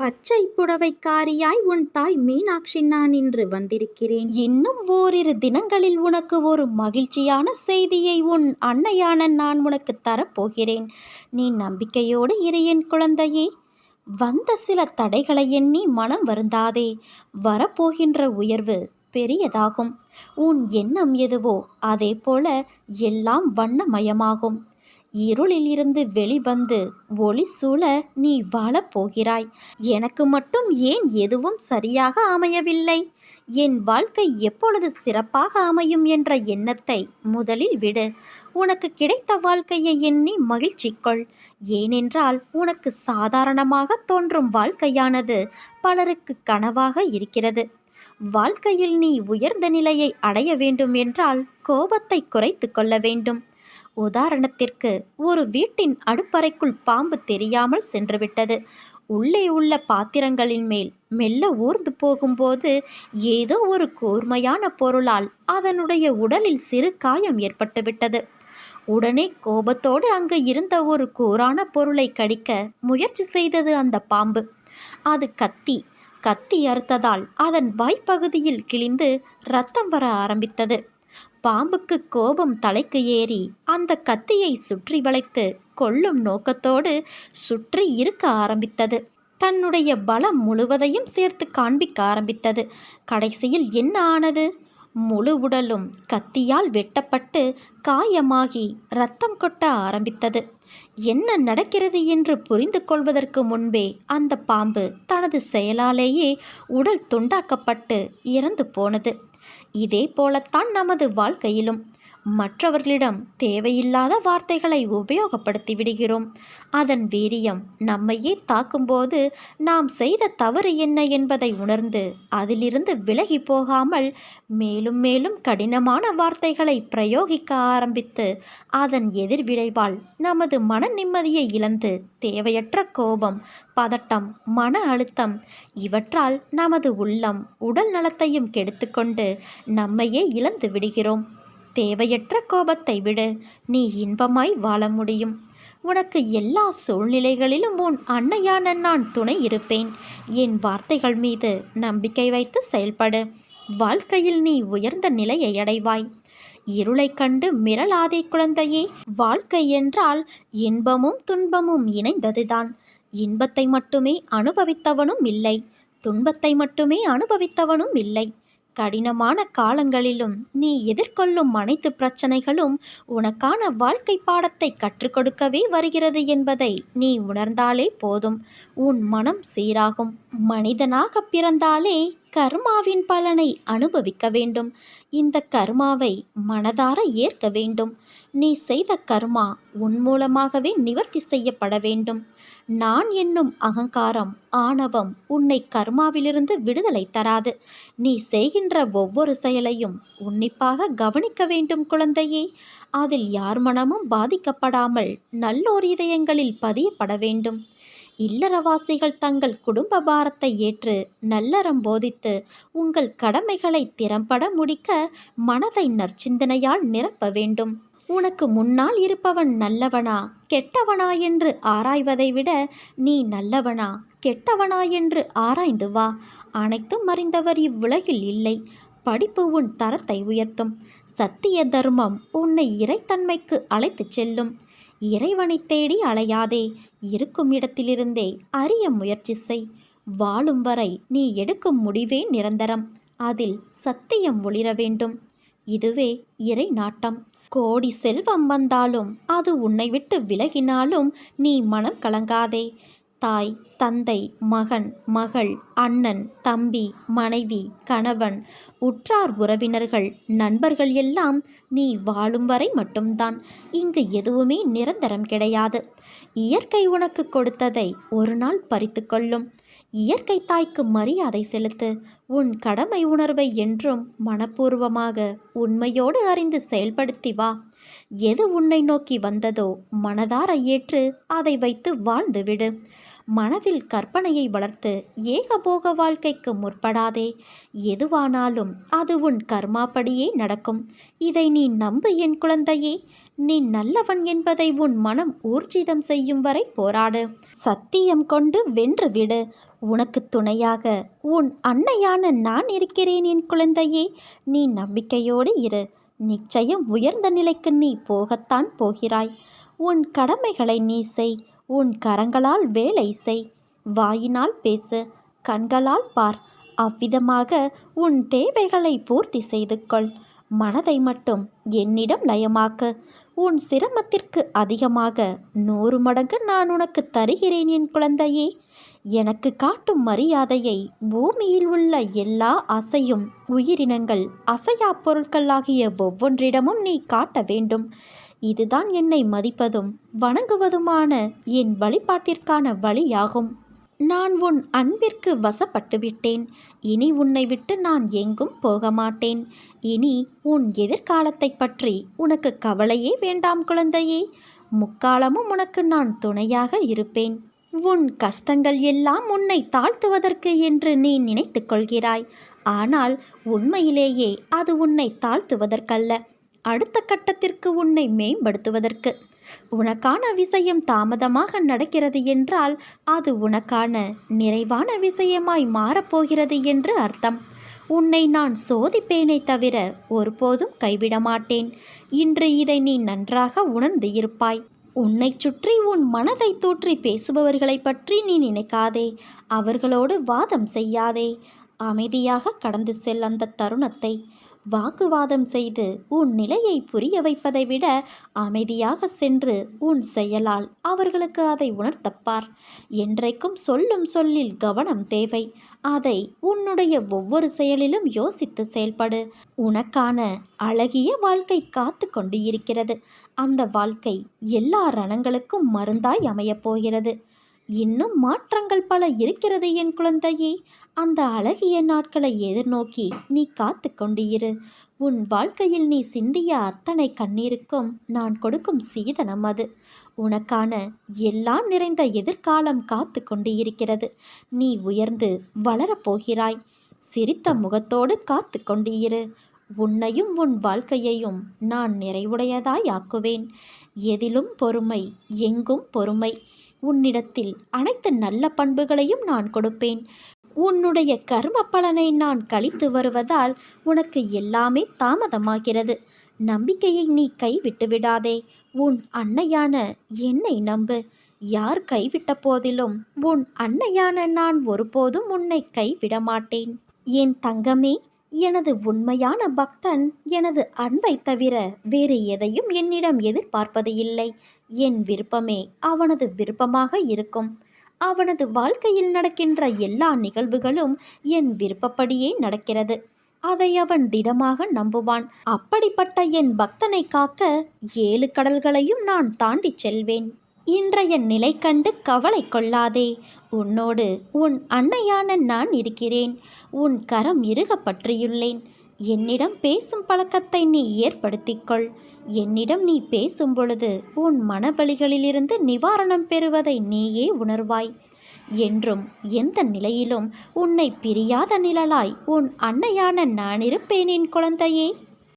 பச்சை புடவைக்காரியாய் உன் தாய் மீனாட்சி நான் இன்று வந்திருக்கிறேன். இன்னும் ஓரிரு தினங்களில் உனக்கு ஒரு மகிழ்ச்சியான செய்தியை உன் அன்னையான நான் உனக்கு தரப்போகிறேன். நீ நம்பிக்கையோடு இரு என் குழந்தையே. வந்த சில தடைகளை எண்ணி மனம் வருந்தாதே. வரப்போகின்ற உயர்வு பெரியதாகும். உன் எண்ணம் எதுவோ அதே போல எல்லாம் வண்ணமயமாகும். இருளில் இருந்து வெளிவந்து ஒளி சூழ நீ வாழப்போகிறாய். எனக்கு மட்டும் ஏன் எதுவும் சரியாக அமையவில்லை, என் வாழ்க்கை எப்பொழுது சிறப்பாக அமையும் என்ற எண்ணத்தை முதலில் விடு. உனக்கு கிடைத்த வாழ்க்கையை எண்ணி மகிழ்ச்சி கொள். ஏனென்றால் உனக்கு சாதாரணமாக தோன்றும் வாழ்க்கையானது பலருக்கு கனவாக இருக்கிறது. வாழ்க்கையில் நீ உயர்ந்த நிலையை அடைய வேண்டும் என்றால் கோபத்தை குறைத்து கொள்ள வேண்டும். உதாரணத்திற்கு, ஒரு வீட்டின் அடுப்பறைக்குள் பாம்பு தெரியாமல் சென்றுவிட்டது. உள்ளே உள்ள பாத்திரங்களின் மேல் மெல்ல ஊர்ந்து போகும்போது ஏதோ ஒரு கூர்மையான பொருளால் அதனுடைய உடலில் சிறு காயம் ஏற்பட்டுவிட்டது. உடனே கோபத்தோடு அங்கு இருந்த ஒரு கூரான பொருளை கடிக்க முயற்சி செய்தது அந்த பாம்பு. அது கத்தி. கத்தி அறுத்ததால் அதன் வாய்ப்பகுதியில் கிழிந்து இரத்தம் வர ஆரம்பித்தது. பாம்புக்கு கோபம் தலைக்கு ஏறி அந்த கத்தியை சுற்றி வளைத்து கொல்லும் நோக்கத்தோடு சுற்றி இருக்க ஆரம்பித்தது. தன்னுடைய பலம் முழுவதையும் சேர்த்து காண்பிக்க ஆரம்பித்தது. கடைசியில் என்ன ஆனது? முழு உடலும் கத்தியால் வெட்டப்பட்டு காயமாகி இரத்தம் கொட்ட ஆரம்பித்தது. என்ன நடக்கிறது என்று புரிந்து கொள்வதற்கு முன்பே அந்த பாம்பு தனது செயலாலேயே உடல் துண்டாக்கப்பட்டு இறந்து போனது. இதே போலத்தான் நமது வாழ்க்கையிலும் மற்றவர்களிடம் தேவையில்லாத வார்த்தைகளை உபயோகப்படுத்தி விடுகிறோம். அதன் வீரியம் நம்மையே தாக்கும்போது நாம் செய்த தவறு என்ன என்பதை உணர்ந்து அதிலிருந்து விலகி போகாமல் மேலும் மேலும் கடினமான வார்த்தைகளை பிரயோகிக்க ஆரம்பித்து அதன் எதிர்விளைவால் நமது மன நிம்மதியை இழந்து தேவையற்ற கோபம், பதட்டம், மன அழுத்தம் இவற்றால் நமது உள்ளம் உடல் நலத்தையும் கெடுத்துக்கொண்டு நம்மையே இழந்து விடுகிறோம். தேவையற்ற கோபத்தை விடு. நீ இன்பமாய் வாழ முடியும். உனக்கு எல்லா சூழ்நிலைகளிலும் உன் அன்னையான நான் துணை இருப்பேன். என் வார்த்தைகள் மீது நம்பிக்கை வைத்து செயல்படு. வாழ்க்கையில் நீ உயர்ந்த நிலையை அடைவாய். இருளை கண்டு மிரளாதே குழந்தையே. வாழ்க்கை என்றால் இன்பமும் துன்பமும் இணைந்ததுதான். இன்பத்தை மட்டுமே அனுபவித்தவனும் இல்லை, துன்பத்தை மட்டுமே அனுபவித்தவனும் இல்லை. கடினமான காலங்களிலும் நீ எதிர்கொள்ளும் அனைத்து பிரச்சனைகளும் உனக்கான வாழ்க்கை பாடத்தை கற்றுக் கொடுக்கவே வருகிறது என்பதை நீ உணர்ந்தாலே போதும். உன் மனம் சீராகும். மனிதனாக பிறந்தாலே கர்மாவின் பலனை அனுபவிக்க வேண்டும். இந்த கர்மாவை மனதார ஏற்க வேண்டும். நீ செய்த கர்மா உன் மூலமாகவே நிவர்த்தி செய்யப்பட வேண்டும். நான் என்னும் அகங்காரம், ஆணவம் உன்னை கர்மாவிலிருந்து விடுதலை தராது. நீ செய்கின்ற ஒவ்வொரு செயலையும் உன்னிப்பாக கவனிக்க வேண்டும் குழந்தையே. அதில் யார் மனமும் பாதிக்கப்படாமல் நல்லோர் இதயங்களில் பதியப்பட வேண்டும். இல்லறவாசிகள் தங்கள் குடும்ப பாரத்தை ஏற்று நல்லறம் போதித்து உங்கள் கடமைகளை திறம்பட முடிக்க மனதை நற்சிந்தனையால் நிரப்ப வேண்டும். உனக்கு முன்னால் இருப்பவன் நல்லவனா கெட்டவனா என்று ஆராய்வதை விட நீ நல்லவனா கெட்டவனா என்று ஆராய்ந்து வா. அனைத்தும் அறிந்தவர் இவ்வுலகில் இல்லை. படிப்பு உன் தரத்தை உயர்த்தும். சத்திய தர்மம் உன்னை இறைத்தன்மைக்கு அழைத்துச் செல்லும். இறைவனை தேடி அலையாதே. இருக்கும் இடத்திலிருந்தே அறிய முயற்சி செய். வாழும் வரை நீ எடுக்கும் முடிவே நிரந்தரம். அதில் சத்தியம் ஒளிர வேண்டும். இதுவே இறை நாட்டம். கோடி செல்வம் வந்தாலும் அது உன்னை விட்டு விலகினாலும் நீ மனம் கலங்காதே. தாய், தந்தை, மகன், மகள், அண்ணன், தம்பி, மனைவி, கணவன், உற்றார் உறவினர்கள், நண்பர்கள் எல்லாம் நீ வாழும் வரை மட்டும்தான். இங்கு எதுவுமே நிரந்தரம் கிடையாது. இயற்கை உனக்கு கொடுத்ததை ஒரு நாள் பறித்து கொள்ளும். இயற்கை தாய்க்கு மரியாதை செலுத்து. உன் கடமை உணர்வை என்றும் மனப்பூர்வமாக உண்மையோடு அறிந்து செயல்படுத்தி வா. எது உன்னை நோக்கி வந்ததோ மனதார ஏற்று அதை வைத்து வாழ்ந்துவிடு. மனதில் கற்பனையை வளர்த்து ஏகபோக வாழ்க்கைக்கு முற்படாதே. எதுவானாலும் அது உன் கர்மாப்படியே நடக்கும். இதை நீ நம்பு என் குழந்தையே. நீ நல்லவன் என்பதை உன் மனம் ஊர்ஜிதம் செய்யும் வரை போராடு. சத்தியம் கொண்டு வென்றுவிடு. உனக்கு துணையாக உன் அன்னையான நான் இருக்கிறேன் என் குழந்தையே. நீ நம்பிக்கையோடு இரு. நிச்சயம் உயர்ந்த நிலைக்கு நீ போகத்தான் போகிறாய். உன் கடமைகளை நீ செய். உன் கரங்களால் வேலை செய். வாயினால் பேசு, கண்களால் பார். அவ்விதமாக உன் தேவைகளை பூர்த்தி செய்து கொள். மனதை மட்டும் என்னிடம் லயமாக்கு. உன் சிரமத்திற்கு அதிகமாக 100 மடங்கு நான் உனக்கு தருகிறேன் என் குழந்தையே. எனக்கு காட்டும் மரியாதையை பூமியில் உள்ள எல்லா அசையும் உயிரினங்கள், அசையா பொருட்கள் ஆகிய ஒவ்வொன்றிடமும் நீ காட்ட வேண்டும். இதுதான் என்னை மதிப்பதும் வணங்குவதுமான என் வழிபாட்டிற்கான வழியாகும். நான் உன் அன்பிற்கு வசப்பட்டுவிட்டேன். இனி உன்னை விட்டு நான் எங்கும் போக மாட்டேன். இனி உன் எதிர்காலத்தை பற்றி உனக்கு கவலையே வேண்டாம் குழந்தையே. முக்காலமும் உனக்கு நான் துணையாக இருப்பேன். உன் கஷ்டங்கள் எல்லாம் உன்னை தாழ்த்துவதற்கு என்று நீ நினைத்து கொள்கிறாய். ஆனால் உண்மையிலேயே அது உன்னை தாழ்த்துவதற்கல்ல, அடுத்த கட்டத்திற்கு உன்னை மேம்படுத்துவதற்கு. உனக்கான விஷயம் தாமதமாக நடக்கிறது என்றால் அது உனக்கான நிறைவான விஷயமாய் மாறப்போகிறது என்று அர்த்தம். உன்னை நான் சோதிப்பேனே தவிர ஒருபோதும் கைவிட மாட்டேன். இன்று இதை நீ நன்றாக உணர்ந்து இருப்பாய். உன்னை சுற்றி உன் மனதை தூற்றி பேசுபவர்களை பற்றி நீ நினைக்காதே. அவர்களோடு வாதம் செய்யாதே. அமைதியாக கடந்து செல் அந்த தருணத்தை. வாக்குவாதம் செய்து உன் நிலையை புரிய வைப்பதை விட அமைதியாக சென்று உன் செயலால் அவர்களுக்கு அதை உணர்த்தப்பார். என்றைக்கும் சொல்லும் சொல்லில் கவனம் தேவை. அதை உன்னுடைய ஒவ்வொரு செயலிலும் யோசித்து செயல்படு. உனக்கான அழகிய வாழ்க்கை காத்து கொண்டு இருக்கிறது. அந்த வாழ்க்கை எல்லா ரணங்களுக்கும் மருந்தாய் அமையப் போகிறது. இன்னும் மாற்றங்கள் பல இருக்கிறது என் குழந்தையே. அந்த அழகிய நாட்களை எதிர்நோக்கி நீ காத்து கொண்டு இரு. உன் வாழ்க்கையில் நீ சிந்திய அத்தனை கண்ணீருக்கும் நான் கொடுக்கும் சீதனம் அது. உனக்கான எல்லாம் நிறைந்த எதிர்காலம் காத்து கொண்டு இருக்கிறது. நீ உயர்ந்து வளரப்போகிறாய். சிரித்த முகத்தோடு காத்து கொண்டு இரு. உன்னையும் உன் வாழ்க்கையையும் நான் நிறைவுடையதாய் ஆக்குவேன். எதிலும் பொறுமை, எங்கும் பொறுமை. உன்னிடத்தில் அனைத்து நல்ல பண்புகளையும் நான் கொடுப்பேன். உன்னுடைய கர்ம பலனை நான் கழித்து வருவதால் உனக்கு எல்லாமே தாமதமாகிறது. நம்பிக்கையை நீ கைவிட்டு விடாதே. உன் அன்னையான என்னை நம்பு. யார் கைவிட்ட போதிலும் உன் அன்னையான நான் ஒருபோதும் உன்னை கைவிட மாட்டேன். என் தங்கமே, எனது உண்மையான பக்தன் எனது அன்பை தவிர வேறு எதையும் என்னிடம் எதிர்பார்ப்பது இல்லை. என் விருப்பமே அவனது விருப்பமாக இருக்கும். அவனது வாழ்க்கையில் நடக்கின்ற எல்லா நிகழ்வுகளும் என் விருப்பப்படியே நடக்கிறது. அதை அவன் திடமாக நம்புவான். அப்படிப்பட்ட என் பக்தனை காக்க 7 கடல்களையும் நான் தாண்டி செல்வேன். இன்றைய நிலை கண்டு கவலை கொள்ளாதே. உன்னோடு உன் அன்னையான நான் இருக்கிறேன். உன் கரம் இறுக பற்றியுள்ளேன். என்னிடம் பேசும் பழக்கத்தை நீ ஏற்படுத்திக்கொள். என்னிடம் நீ பேசும் பொழுது உன் மனவலிகளிலிருந்து நிவாரணம் பெறுவதை நீயே உணர்வாய். என்றும் எந்த நிலையிலும் உன்னை பிரியாத நிழலாய் உன் அன்னையான நான் இருப்பேன் என் குழந்தையே.